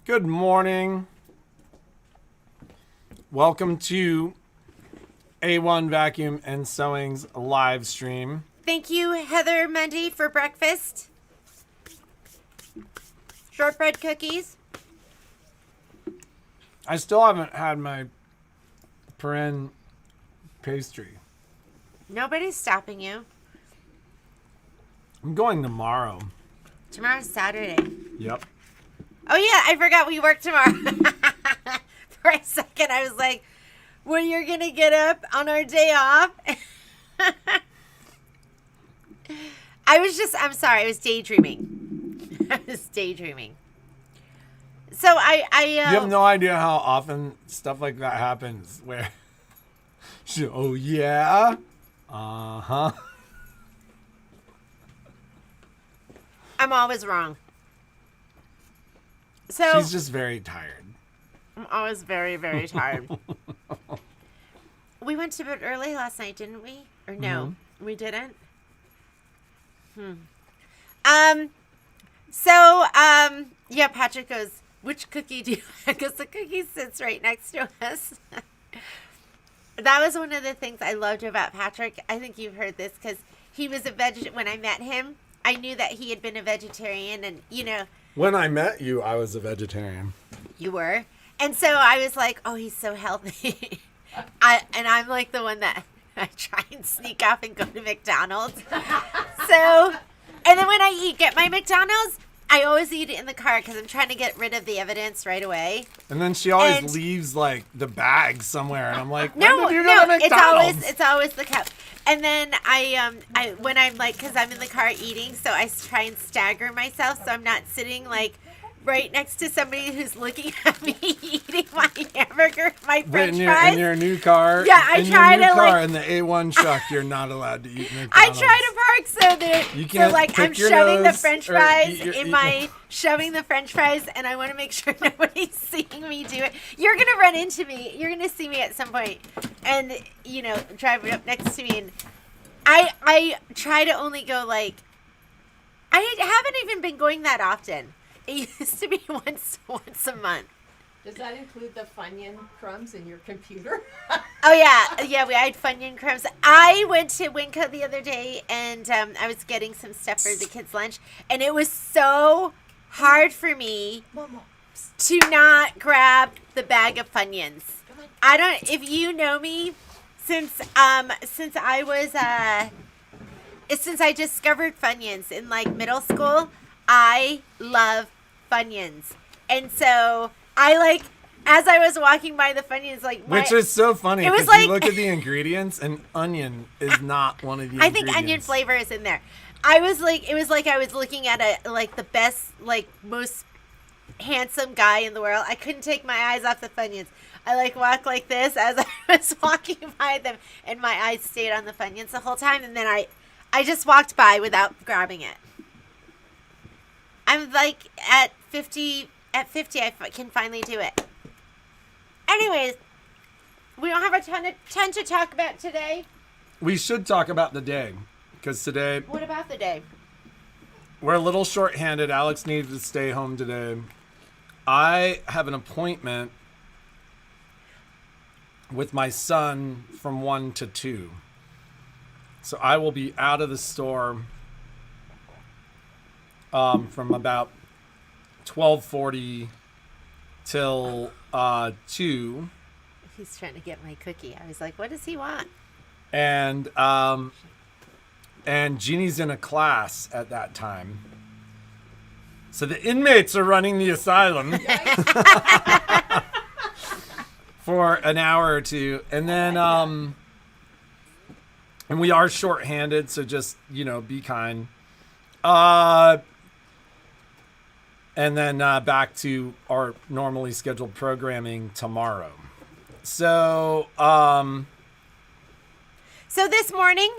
Good morning. Welcome to A1 Vacuum and Sewing's live stream. Thank you, Heather Mendy, for breakfast. Shortbread cookies. I still haven't had my Perrin pastry. Nobody's stopping you. I'm going tomorrow. Tomorrow's Saturday. Yep. Oh, yeah, I forgot we work tomorrow. For a second, I was like, well, you're going to get up on our day off? I'm sorry, I was daydreaming. So I You have no idea how often stuff like that happens where, oh, yeah? Uh-huh. I'm always wrong. So She's just very tired. I'm always very, very tired. We went to bed early last night, didn't we? Or no, we didn't? Yeah, Patrick goes, which cookie do you have? Because the cookie sits right next to us. That was one of the things I loved about Patrick. I think you've heard this because he was a vegetarian. When I met him, I knew that he had been a vegetarian and, When I met you, I was a vegetarian. You were. And so I was like, oh, he's so healthy. I'm like the one that I try and sneak off and go to McDonald's. And then when I get my McDonald's, I always eat it in the car because I'm trying to get rid of the evidence right away. And then she always leaves like the bag somewhere, and I'm like, no, McDonald's? it's always the cup. And then when I'm like, because I'm in the car eating, so I try and stagger myself so I'm not sitting like right next to somebody who's looking at me eating my hamburger, my French fries. In your new car. Yeah, I try to like in the A1 truck. You're not allowed to eat McDonald's. I try to park so that I'm shoving the French fries shoving the French fries, and I want to make sure nobody's seeing me do it. You're gonna run into me. You're gonna see me at some point, and drive up next to me. And I try to only go like I haven't even been going that often. It used to be once a month. Does that include the Funyun crumbs in your computer? Oh, yeah. We had Funyun crumbs. I went to Winco the other day, and I was getting some stuff for the kids' lunch, and it was so hard for me to not grab the bag of Funyuns. If you know me, since I discovered Funyuns in like middle school, I love Funyuns. And so as I was walking by the Funyuns, which is so funny because you look at the ingredients and onion is not one of the ingredients. I think onion flavor is in there. It was like I was looking at the best, most handsome guy in the world. I couldn't take my eyes off the Funyuns. I walked like this as I was walking by them, and my eyes stayed on the Funyuns the whole time, and then I just walked by without grabbing it. I'm at 50 I can finally do it. Anyways, we don't have a ton to talk about today. We should talk about the day, because today... What about the day? We're a little short-handed. Alex needed to stay home today. I have an appointment with my son from 1 to 2. So I will be out of the store from about 12:40 till 2. He's trying to get my cookie. I was like, what does he want? And Jeannie's in a class at that time. So the inmates are running the asylum for an hour or two. And then and we are short-handed, so just, be kind. And then back to our normally scheduled programming tomorrow. So this morning,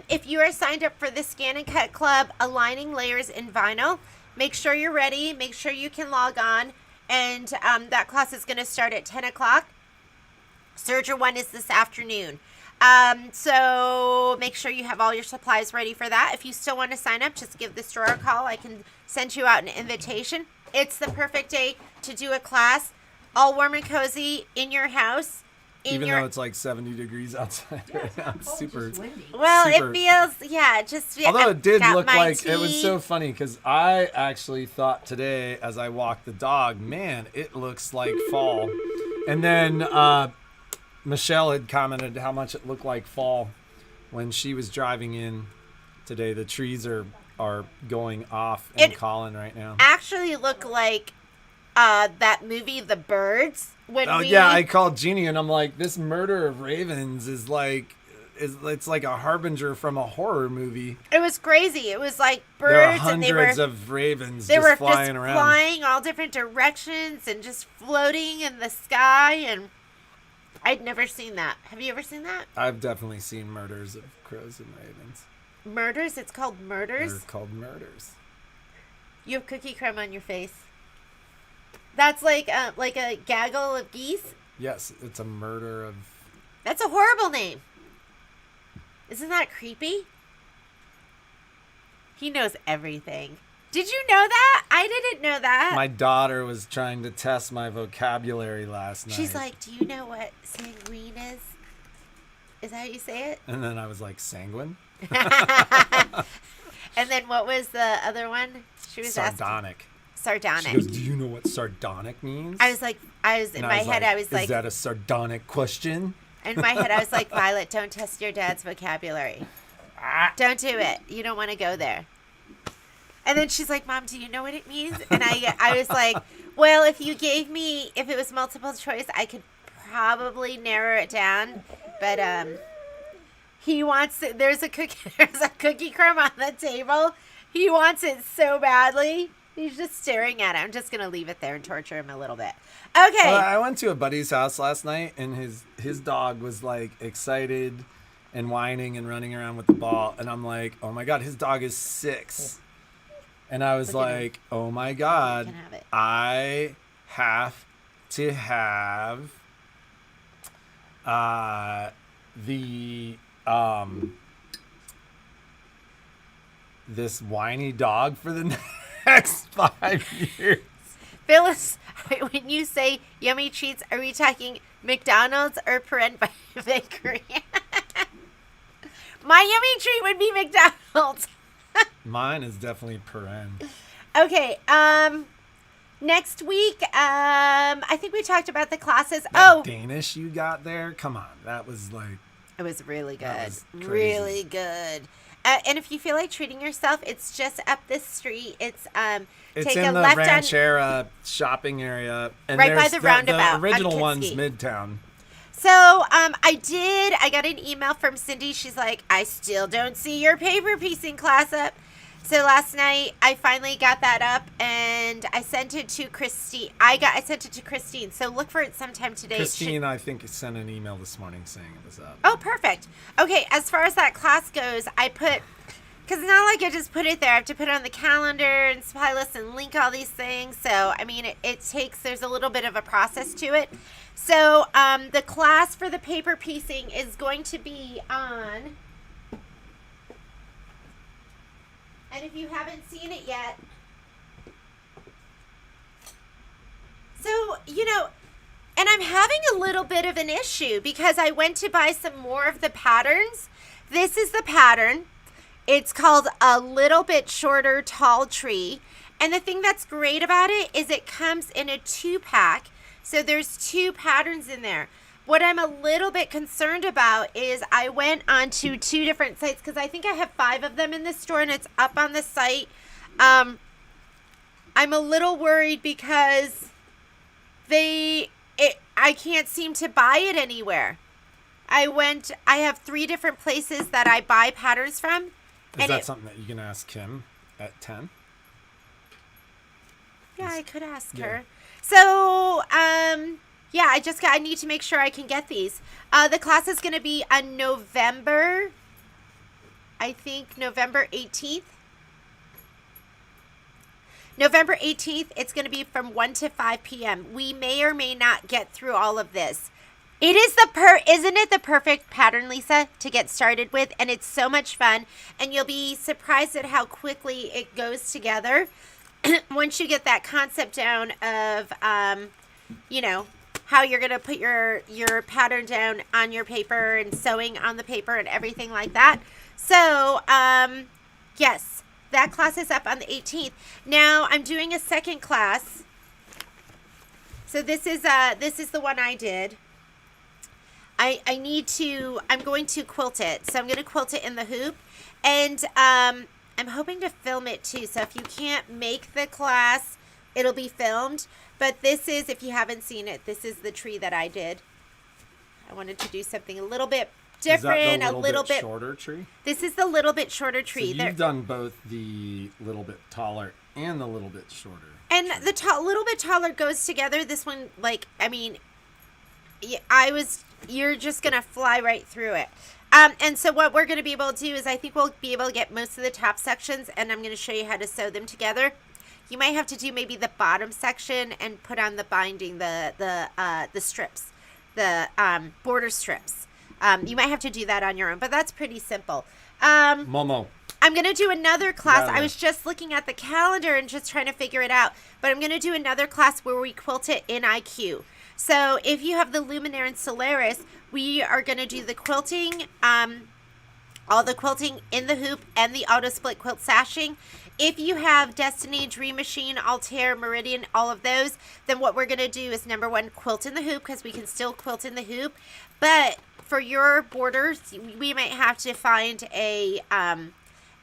if you are signed up for the Scan and Cut Club, Aligning Layers in Vinyl, make sure you're ready. Make sure you can log on. And that class is going to start at 10 o'clock. Serger 1 is this afternoon. So make sure you have all your supplies ready for that. If you still want to sign up, just give the store a call. I can send you out an invitation. It's the perfect day to do a class, all warm and cozy in your house. Even though it's like 70 degrees outside right now. It's super. Well, super, it feels, yeah, just. Although it did look like, tea. it was so funny because I actually thought today as I walked the dog, man, it looks like fall. And then Michelle had commented how much it looked like fall when she was driving in today. The trees are going off in Collin right now. Actually look like that movie, The Birds. I called Jeannie and I'm like, this murder of ravens is like, it's like a harbinger from a horror movie. It was crazy. It was like birds, there were hundreds of ravens just flying around, flying all different directions and just floating in the sky. And I'd never seen that. Have you ever seen that? I've definitely seen murders of crows and ravens. Murders? It's called murders? They're called murders. You have cookie crumb on your face. That's like a gaggle of geese? Yes, it's a murder of... That's a horrible name. Isn't that creepy? He knows everything. Did you know that? I didn't know that. My daughter was trying to test my vocabulary last night. She's like, do you know what sanguine is? Is that how you say it? And then I was like, sanguine? And then what was the other one? She was sardonic. Sardonic. She goes, do you know what sardonic means? I was in my head, I was like, is that a sardonic question? In my head, I was like, Violet, don't test your dad's vocabulary. Don't do it. You don't want to go there. And then she's like, Mom, do you know what it means? And I was like, well, if it was multiple choice, I could probably narrow it down. But he wants it. There's a cookie crumb on the table. He wants it so badly. He's just staring at it. I'm just going to leave it there and torture him a little bit. Okay. Well, I went to a buddy's house last night, and his dog was, like, excited and whining and running around with the ball. And I'm like, oh, my God, his dog is 6. And I was like, oh, my God, I have to have this whiny dog for the next 5 years. Phyllis, when you say yummy treats, are we talking McDonald's or Perrin Bakery? My yummy treat would be McDonald's. Mine is definitely Perrin. Okay. Next week, I think we talked about the classes. Danish you got there? Come on. That was like... It was really good. Really good. And if you feel like treating yourself, it's just up this street. It's take in a the left Ranchera shopping area. And right by the roundabout. The original one's Midtown. So I got an email from Cindy. She's like, I still don't see your paper piecing class up. So last night I finally got that up and I sent it to Christine. I sent it to Christine. So look for it sometime today. Christine, I think, sent an email this morning saying it was up. Oh, perfect. Okay, as far as that class goes, because it's not like I just put it there. I have to put it on the calendar and supply list and link all these things. So, I mean, there's a little bit of a process to it. So, the class for the paper piecing is going to be on, and if you haven't seen it yet, so, and I'm having a little bit of an issue because I went to buy some more of the patterns. This is the pattern. It's called A Little Bit Shorter Tall Tree. And the thing that's great about it is it comes in a 2-pack. So there's 2 patterns in there. What I'm a little bit concerned about is I went onto 2 different sites because I think I have 5 of them in the store and it's up on the site. I'm a little worried because I can't seem to buy it anywhere. I have 3 different places that I buy patterns from. Is that something that you can ask Kim at 10? Yeah, I could ask her. So, I need to make sure I can get these. The class is going to be on November 18th. November 18th, it's going to be from 1 to 5 p.m. We may or may not get through all of this. It is isn't it the perfect pattern, Lisa, to get started with? And it's so much fun. And you'll be surprised at how quickly it goes together. once you get that concept down of, you know, how you're going to put your pattern down on your paper and sewing on the paper and everything like that. So, yes, that class is up on the 18th. Now, I'm doing a second class. So this is the one I did. I'm going to quilt it. So I'm going to quilt it in the hoop. And I'm hoping to film it too. So if you can't make the class, it'll be filmed. But this is, if you haven't seen it, this is the tree that I did. I wanted to do something a little bit different, a little bit shorter tree. This is the little bit shorter tree. So you've done both the little bit taller and the little bit shorter. And tree. The little bit taller goes together. This one, like, I mean, you're just gonna fly right through it. And so what we're gonna be able to do is, I think we'll be able to get most of the top sections, and I'm gonna show you how to sew them together. You might have to do maybe the bottom section and put on the binding, the strips, the border strips. You might have to do that on your own, but that's pretty simple. Momo. I'm going to do another class. I was just looking at the calendar and just trying to figure it out. But I'm going to do another class where we quilt it in IQ. So if you have the Luminaire and Solaris, we are going to do the quilting, all the quilting in the hoop and the auto split quilt sashing. If you have Destiny, Dream Machine, Altair, Meridian, all of those, then what we're going to do is, number one, quilt in the hoop, because we can still quilt in the hoop. But for your borders, we might have to find an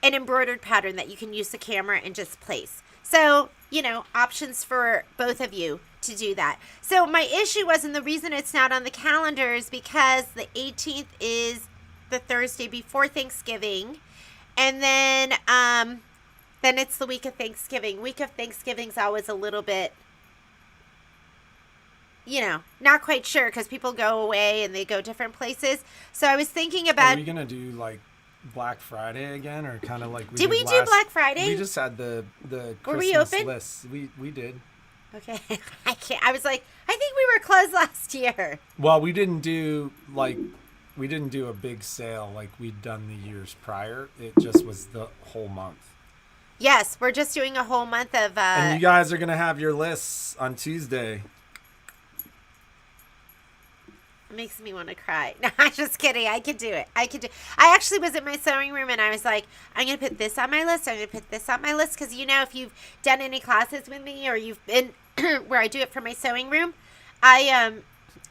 embroidered pattern that you can use the camera and just place. So, you know, options for both of you to do that. So my issue was, and the reason it's not on the calendar is because the 18th is the Thursday before Thanksgiving. And then it's the week of Thanksgiving. Week of Thanksgiving's always a little bit, you know, not quite sure, because people go away and they go different places. So I was thinking about... Are we going to do, like, Black Friday again, or kind of like... Did we do Black Friday? We just had the Christmas Were we open? lists. We did. Okay. I was like, I think we were closed last year. Well, we didn't do a big sale like we'd done the years prior. It just was the whole month. Yes, we're just doing a whole month of... and you guys are going to have your lists on Tuesday. It makes me want to cry. No, I'm just kidding. I could do it. I actually was in my sewing room and I was like, I'm going to put this on my list. I'm going to put this on my list. Because, you know, if you've done any classes with me, or you've been where I do it for my sewing room, I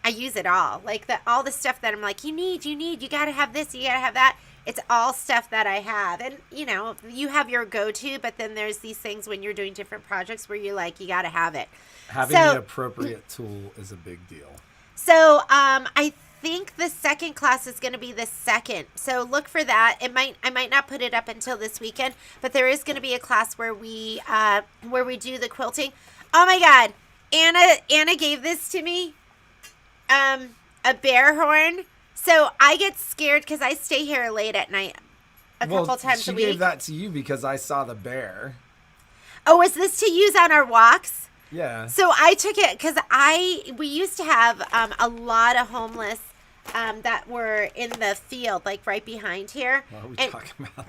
use it all. Like all the stuff that I'm like, you got to have this, you got to have that. It's all stuff that I have. And, you know, you have your go-to, but then there's these things when you're doing different projects where you're like, you got to have it. Having the appropriate tool is a big deal. So I think the second class is going to be the 2nd. So look for that. I might not put it up until this weekend, but there is going to be a class where we do the quilting. Oh my God. Anna gave this to me. A bear horn. So I get scared because I stay here late at night a couple times a week. She gave that to you because I saw the bear. Oh, was this to use on our walks? Yeah. So I took it because we used to have a lot of homeless that were in the field, like right behind here. What are we talking about?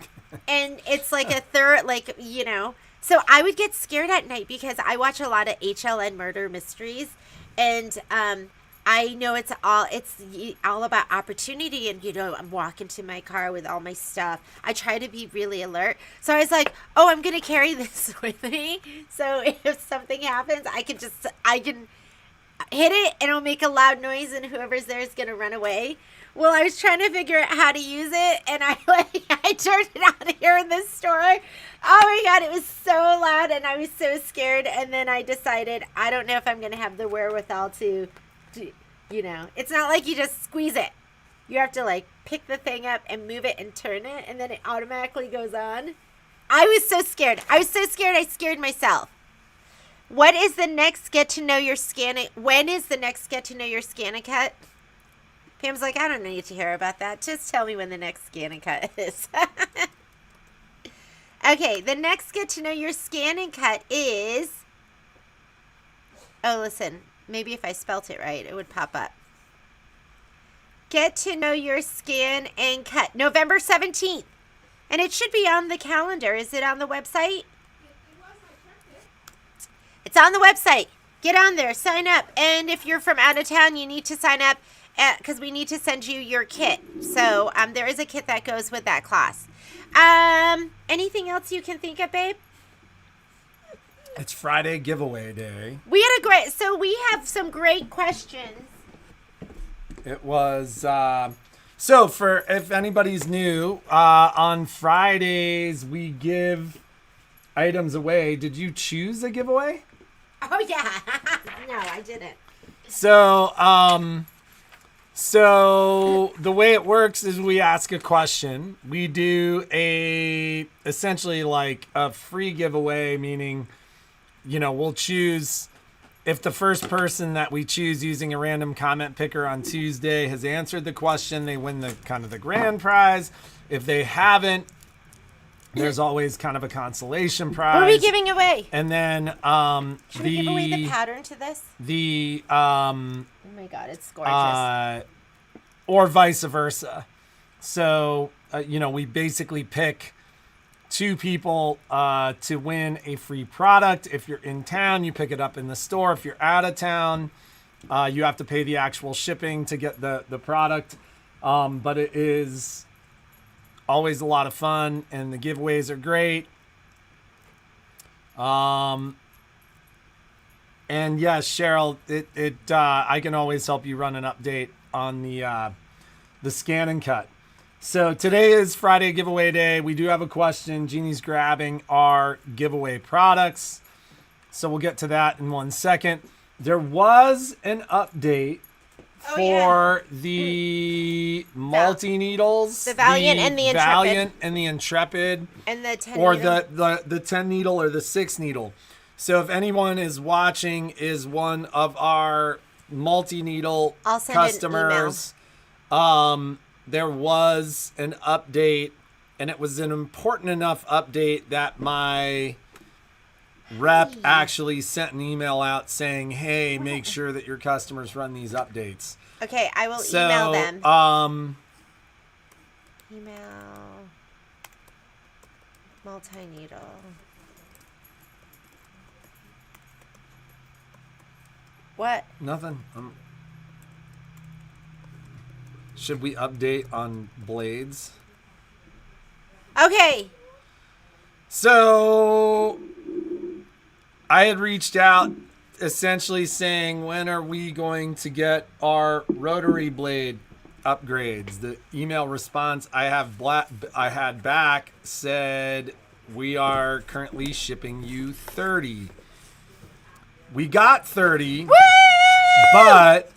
And it's like a third, like, you know. So I would get scared at night because I watch a lot of HLN murder mysteries, and I know it's all about opportunity. And, you know, I'm walking to my car with all my stuff. I try to be really alert. So I was like, oh, I'm going to carry this with me. So if something happens, I can hit it and it'll make a loud noise and whoever's there is going to run away. Well, I was trying to figure out how to use it, and I turned it on here in the store. Oh my God, it was so loud and I was so scared. And then I decided, I don't know if I'm going to have the wherewithal to, you know, it's not like you just squeeze it. You have to like pick the thing up and move it and turn it, and then it automatically goes on. I was so scared. I scared myself. What is the next get to know your scanning? When is the next get to know your scan and cut? Pam's like, I don't need to hear about that. Just tell me when the next scan and cut is. Okay, the next get to know your scan and cut is... Oh, listen. Maybe if I spelt it right, it would pop up. Get to know your scan and cut. November 17th. And it should be on the calendar. Is it on the website? It's on the website. Get on there, sign up. And if you're from out of town, you need to sign up because we need to send you your kit. So there is a kit that goes with that class. Anything else you can think of, babe? It's Friday giveaway day. We have some great questions. It was, so for, if anybody's new, on Fridays, we give items away. Did you choose a giveaway? Oh, yeah. No, I didn't. So the way it works is we ask a question. We do essentially like a free giveaway, meaning, we'll choose, if the first person that we choose using a random comment picker on Tuesday has answered the question, they win the grand prize. If they haven't, there's always kind of a consolation prize. What are we giving away? And then should we give away the pattern to this? Oh my God, it's gorgeous. Or vice versa. So we basically pick 2 people to win a free product. If you're in town, you pick it up in the store. If you're out of town, you have to pay the actual shipping to get the product. But it is always a lot of fun, and the giveaways are great. And yes, Cheryl, I can always help you run an update on the scan and cut. So today is Friday giveaway day. We do have a question. Jeannie's grabbing our giveaway products. So we'll get to that in 1 second. There was an update for the multi-needles. The Valiant and the Intrepid. Valiant and the Intrepid. And the 10 or needle. the 10 needle or the 6 needle. So if anyone is watching, is one of our multi-needle customers, there was an update, and it was an important enough update that my rep actually sent an email out saying, hey, make sure that your customers run these updates. Okay, I will email them. Email multi-needle. What? Nothing. Should we update on blades? Okay. So I had reached out essentially saying, when are we going to get our rotary blade upgrades? The email response I had back said, we are currently shipping you 30. We got 30, Woo! but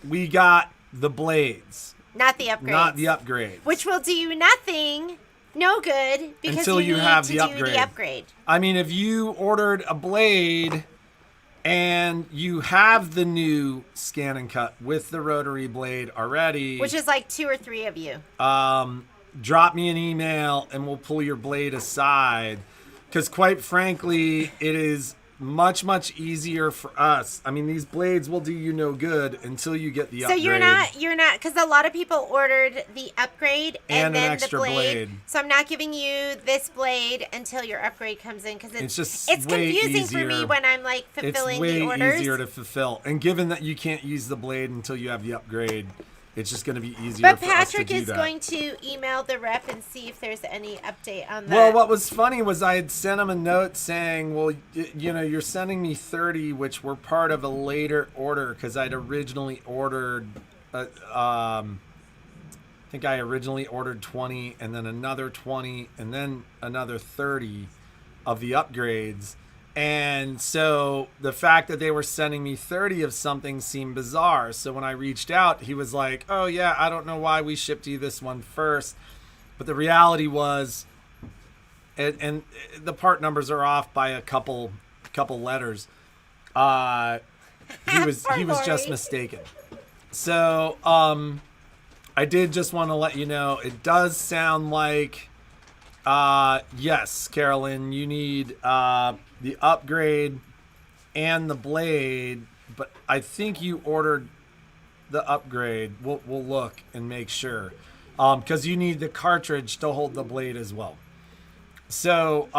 we got the blades. Not the upgrades. Not the upgrades. Which will do you nothing, no good, because until you need have to the do the upgrade. I mean, if you ordered a blade and you have the new scan and cut with the rotary blade already, which is like 2 or 3 of you, drop me an email and we'll pull your blade aside. Because quite frankly, it is much easier for us. I mean, these blades will do you no good until you get the upgrade. So you're not, because a lot of people ordered the upgrade and then an extra the blade. blade. So I'm not giving you this blade until your upgrade comes in, because it's way confusing easier. for me when I'm like fulfilling the orders. It's way easier to fulfill. And given that you can't use the blade until you have the upgrade, it's just going to be easier but for us to Patrick do is that. going to email the rep and see if there's any update on that. Well, what was funny was I had sent him a note saying, well, you're sending me 30, which were part of a later order, because I'd originally ordered, I think I originally ordered 20 and then another 20 and then another 30 of the upgrades. And so the fact that they were sending me 30 of something seemed bizarre. So when I reached out, he was like, oh yeah, I don't know why we shipped you this one first. But the reality was, and the part numbers are off by a couple letters. He was just mistaken. So I did just want to let you know, it does sound like, yes, Carolyn, you need the upgrade and the blade, but I think you ordered the upgrade. We'll look and make sure, because you need the cartridge to hold the blade as well. So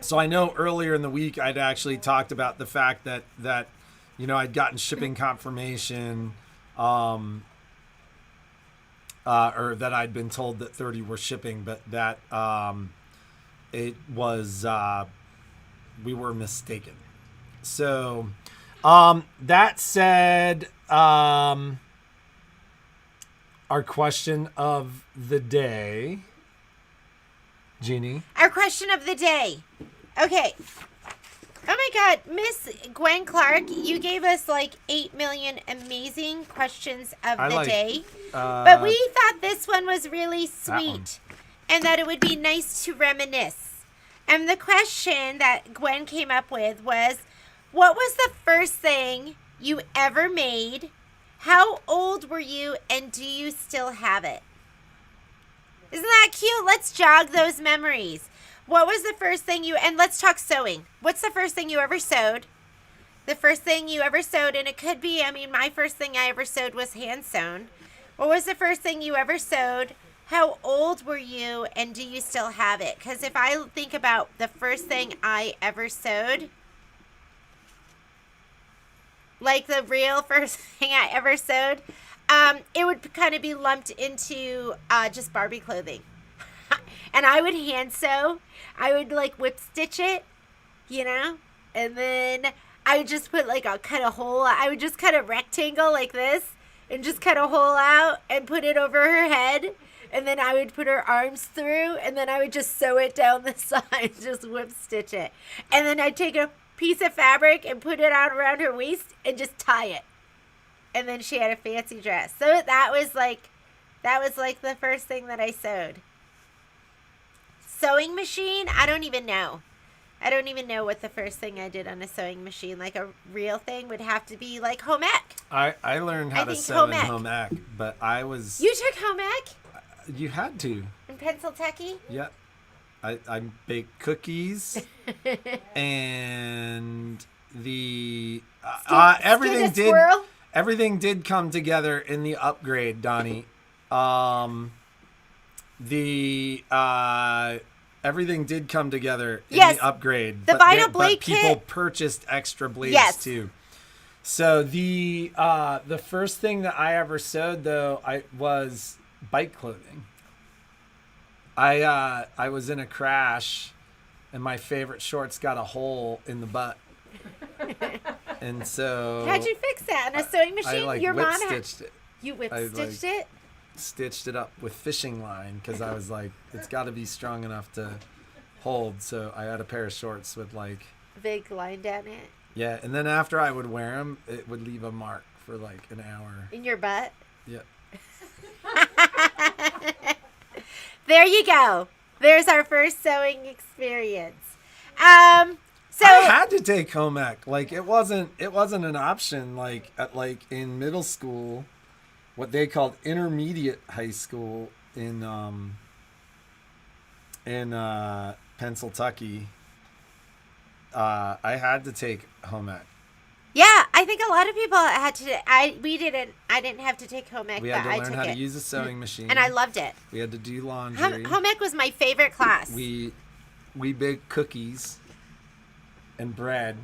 So I know earlier in the week I'd actually talked about the fact that I'd gotten shipping confirmation, or that I'd been told that 30 were shipping, but that it was we were mistaken. So that said, our question of the day, Jeannie. Our question of the day. Okay. Oh my God, Miss Gwen Clark, you gave us like 8 million amazing questions of the day. But we thought this one was really sweet and that it would be nice to reminisce. And the question that Gwen came up with was, what was the first thing you ever made? How old were you and do you still have it? Isn't that cute? Let's jog those memories. What was the first thing and let's talk sewing. What's the first thing you ever sewed? The first thing you ever sewed, and it could be, my first thing I ever sewed was hand sewn. What was the first thing you ever sewed? How old were you, and do you still have it? Because if I think about the first thing I ever sewed, like the real first thing I ever sewed, it would kind of be lumped into just Barbie clothing. And I would hand sew. I would like whip stitch it, and then I would just put like a cut a hole. I would just cut a rectangle like this and just cut a hole out and put it over her head. And then I would put her arms through, and then I would just sew it down the side, just whip stitch it. And then I'd take a piece of fabric and put it out around her waist and just tie it. And then she had a fancy dress. So that was like the first thing that I sewed. Sewing machine? I don't even know. I don't even know what the first thing I did on a sewing machine, like a real thing, would have to be like home ec. I learned how to sew in home ec, but I was... You took home ec? You had to. In Pennsylvania? Yep. I baked cookies and the everything did come together in the upgrade, Donnie. Everything did come together in the upgrade. The vinyl blade kit. People purchased extra blades too. So the first thing that I ever sewed though was bike clothing. I was in a crash and my favorite shorts got a hole in the butt. And so how'd you fix that? On a sewing machine? I Your whip mom stitched it. You whip stitched it? Stitched it up with fishing line because I was like, it's got to be strong enough to hold. So I had a pair of shorts with like a big line down it. Yeah, and then after I would wear them, it would leave a mark for like an hour. In your butt? Yep. There you go. There's our first sewing experience. So I had to take home ec. Like it wasn't an option. Like in middle school, what they called intermediate high school in Pennsylvania. I had to take home ec. Yeah, I think a lot of people had to. We didn't. I didn't have to take home ec. We had to learn how to use a sewing machine, and I loved it. We had to do laundry. Home ec was my favorite class. We baked cookies and bread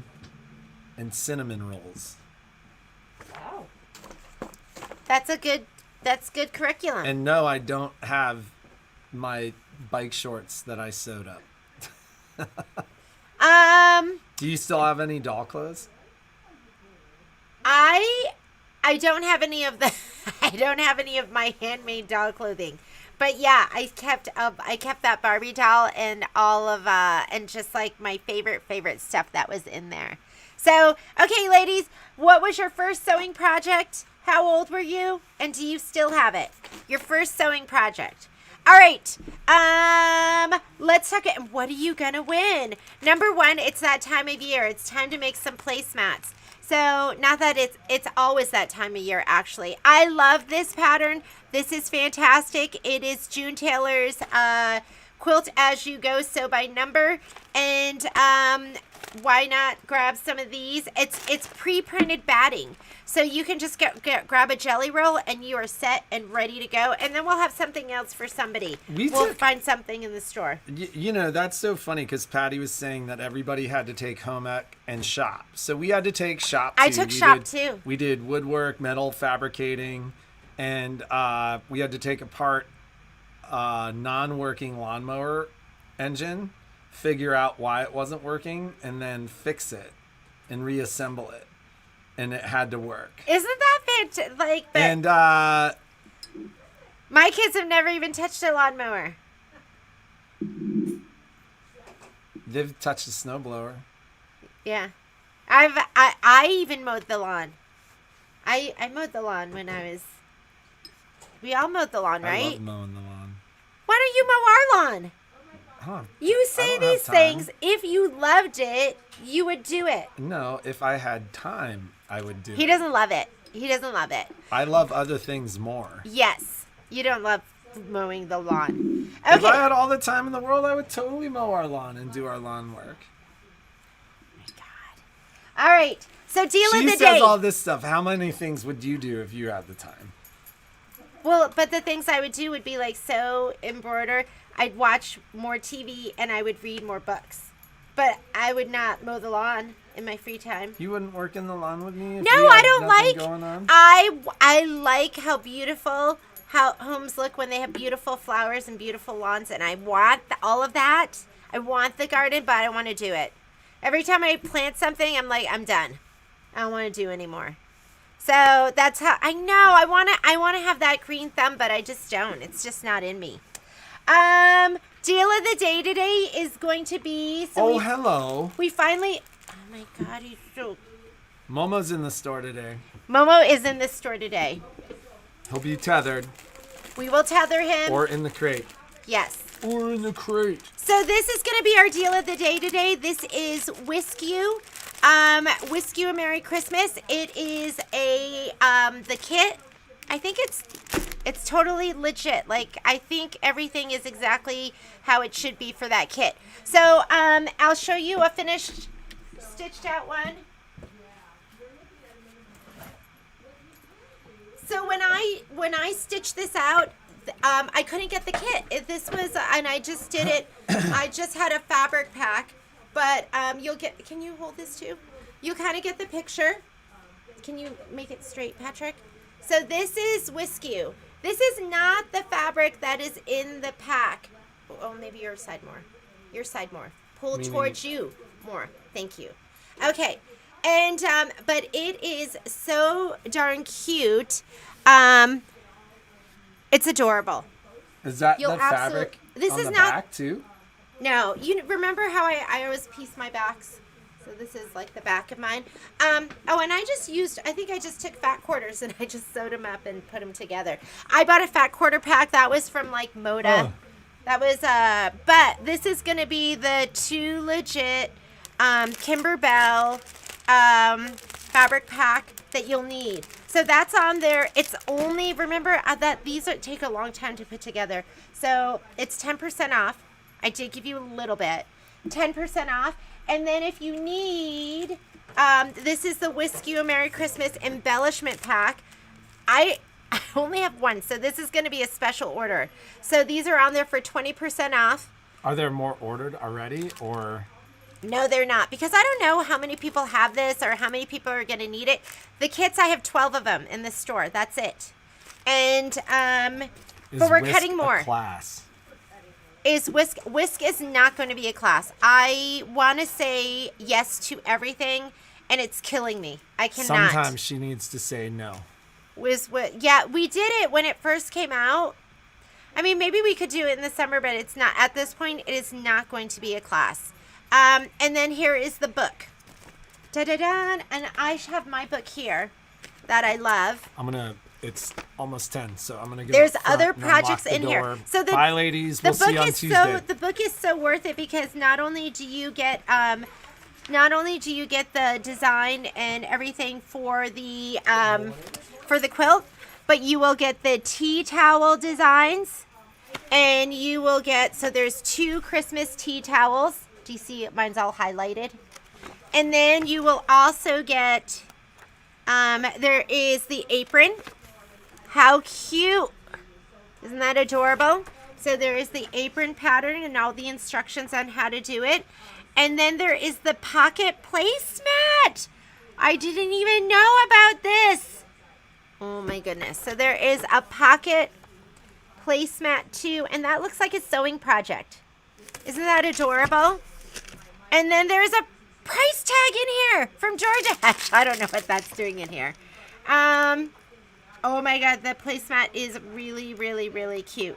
and cinnamon rolls. Wow. That's good curriculum. And no, I don't have my bike shorts that I sewed up. Do you still have any doll clothes? I don't have any of I don't have any of my handmade doll clothing. But yeah, I kept that Barbie doll and all of and just like my favorite stuff that was in there. So, okay, ladies, what was your first sewing project? How old were you? And do you still have it? Your first sewing project. All right. Let's talk. What are you going to win? Number one, it's that time of year. It's time to make some placemats. So not that it's always that time of year, actually. I love this pattern. This is fantastic. It is June Taylor's quilt as you go, sew by number. And why not grab some of these? It's pre-printed batting. So you can just grab a jelly roll and you are set and ready to go. And then we'll have something else for somebody. We'll find something in the store. You know, that's so funny because Patty was saying that everybody had to take home ec and shop. So we had to take shop too. I took shop too. We did woodwork, metal fabricating, and we had to take apart a non-working lawnmower engine, figure out why it wasn't working, and then fix it and reassemble it. And it had to work. Isn't that fantastic? Like, and my kids have never even touched a lawnmower. They've touched a snowblower. Yeah, I even mowed the lawn. I mowed the lawn when I was. We all mowed the lawn, right? I love mowing the lawn. Why don't you mow our lawn? Huh. You say these things. If you loved it, you would do it. No, if I had time, I would do it. He doesn't love it. He doesn't love it. I love other things more. Yes. You don't love mowing the lawn. Okay. If I had all the time in the world, I would totally mow our lawn and do our lawn work. Oh my God. All right. So deal of the day. She says all this stuff. How many things would you do if you had the time? Well, but the things I would do would be like sew, embroider. I'd watch more TV and I would read more books. But I would not mow the lawn in my free time. You wouldn't work in the lawn with me? No, I don't like. I like how beautiful how homes look when they have beautiful flowers and beautiful lawns, and I want all of that. I want the garden, but I don't want to do it. Every time I plant something, I'm like, I'm done. I don't want to do anymore. So that's how I know I want to have that green thumb, but I just don't. It's just not in me. Deal of the day today is going to be. Hello. We finally. Oh my God, he's so. Momo's in the store today. Momo is in the store today. He'll be tethered. We will tether him. Or in the crate. Yes. Or in the crate. So this is going to be our deal of the day today. This is Whisk-You. Whisk-You Merry Christmas. It is the kit. I think it's totally legit. Like, I think everything is exactly how it should be for that kit. So I'll show you a finished, stitched out one. So when I stitched this out, I couldn't get the kit. This was, and I just did it. I just had a fabric pack, but you'll get. Can you hold this too? You kind of get the picture. Can you make it straight, Patrick? So this is Whisk-You. This is not the fabric that is in the pack. Oh, maybe your side more. Your side more. Pull towards you more. Thank you. Okay. And, but it is so darn cute. It's adorable. Is that the fabric this on is the not, back too? No. You remember how I always piece my backs? So this is like the back of mine. Oh, and I think I just took fat quarters and I just sewed them up and put them together. I bought a fat quarter pack. That was from like Moda. Oh. That was, but this is going to be the Too Legit Kimberbell fabric pack that you'll need. So that's on there. It's only, remember that these take a long time to put together. So it's 10% off. I did give you a little bit. 10% off. And then if you need, this is the Whisk-You Merry Christmas Embellishment Pack. I only have one, so this is going to be a special order. So these are on there for 20% off. Are there more ordered already, or? No, they're not, because I don't know how many people have this or how many people are going to need it. The kits, I have 12 of them in the store. That's it. And but we're cutting more. A class? Is Whisk is not going to be a class. I want to say yes to everything, and it's killing me. I cannot. Sometimes she needs to say no. Yeah, we did it when it first came out. I mean, maybe we could do it in the summer, but it's not. At this point, it is not going to be a class. And then here is the book. Da-da-da. And I have my book here that I love. It's almost 10, so I'm going to go. There's other projects in here. So bye, ladies. We'll see you on Tuesday. The book is so worth it because not only do you get the design and everything for the quilt, but you will get the tea towel designs. And you will get, so there's 2 Christmas tea towels. Do you see mine's all highlighted? And then you will also get, there is the apron. How cute. Isn't that adorable? So there is the apron pattern and all the instructions on how to do it. And then there is the pocket placemat. I didn't even know about this. Oh my goodness. So there is a pocket placemat too, and that looks like a sewing project. Isn't that adorable? And then there's a price tag in here from Georgia. I don't know what that's doing in here. Oh my god, the placemat is really, really, really cute.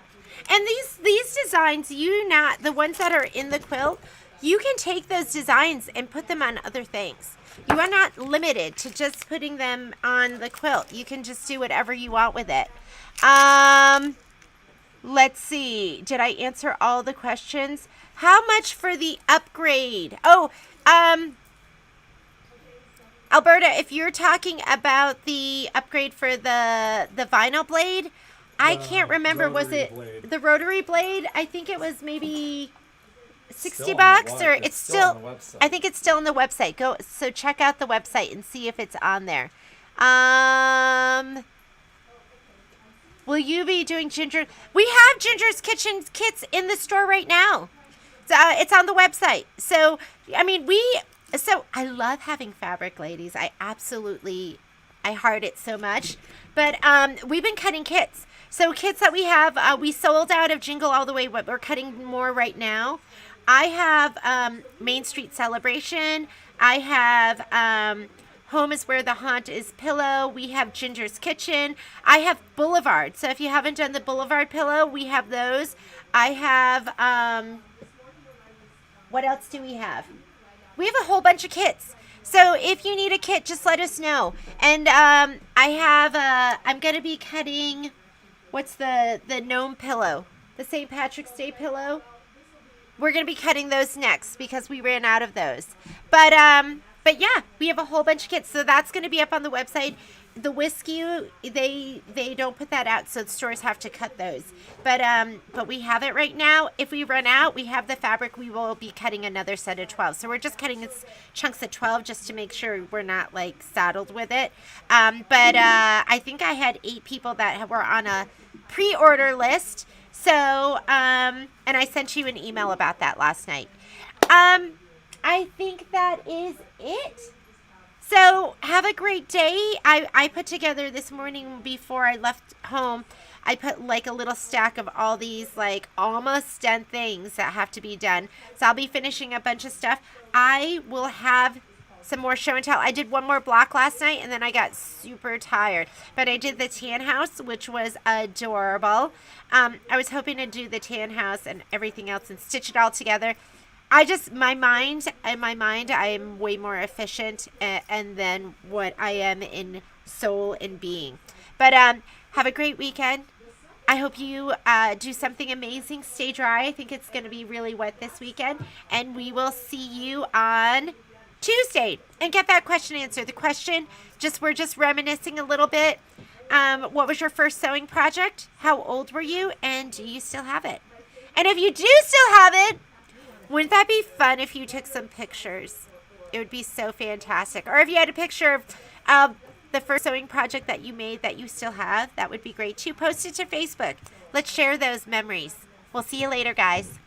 And these designs, the ones that are in the quilt, you can take those designs and put them on other things. You are not limited to just putting them on the quilt. You can just do whatever you want with it. Let's see. Did I answer all the questions? How much for the upgrade? Oh, Alberta, if you're talking about the upgrade for the vinyl blade, I can't remember. Was it the rotary blade? I think it was maybe $60, or it's still I think it's still on the website. So check out the website and see if it's on there. Will you be doing Ginger? We have Ginger's Kitchen kits in the store right now. It's on the website. So I mean, so I love having fabric, ladies. I heart it so much. But we've been cutting kits. So kits that we have, we sold out of Jingle All the Way, but we're cutting more right now. I have Main Street Celebration. I have Home is Where the Haunt is Pillow. We have Ginger's Kitchen. I have Boulevard. So if you haven't done the Boulevard pillow, we have those. I have, what else do we have? We have a whole bunch of kits. So if you need a kit, just let us know. And I have, I'm going to be cutting, what's the gnome pillow? The St. Patrick's Day pillow. We're going to be cutting those next because we ran out of those. But yeah, we have a whole bunch of kits. So that's going to be up on the website. The whiskey, they don't put that out, so the stores have to cut those. But we have it right now. If we run out, we have the fabric. We will be cutting another set of 12. So we're just cutting chunks of 12 just to make sure we're not like saddled with it. I think I had 8 people that were on a pre-order list. So and I sent you an email about that last night. I think that is it. So have a great day. I put together this morning before I left home, I put like a little stack of all these like almost done things that have to be done. So I'll be finishing a bunch of stuff. I will have some more show and tell. I did one more block last night and then I got super tired. But I did the tan house, which was adorable. I was hoping to do the tan house and everything else and stitch it all together. In my mind, I am way more efficient and than what I am in soul and being. But have a great weekend. I hope you do something amazing. Stay dry. I think it's going to be really wet this weekend. And we will see you on Tuesday and get that question answered. The question, we're just reminiscing a little bit. What was your first sewing project? How old were you? And do you still have it? And if you do still have it, wouldn't that be fun if you took some pictures? It would be so fantastic. Or if you had a picture of the first sewing project that you made that you still have, that would be great too. Post it to Facebook. Let's share those memories. We'll see you later, guys.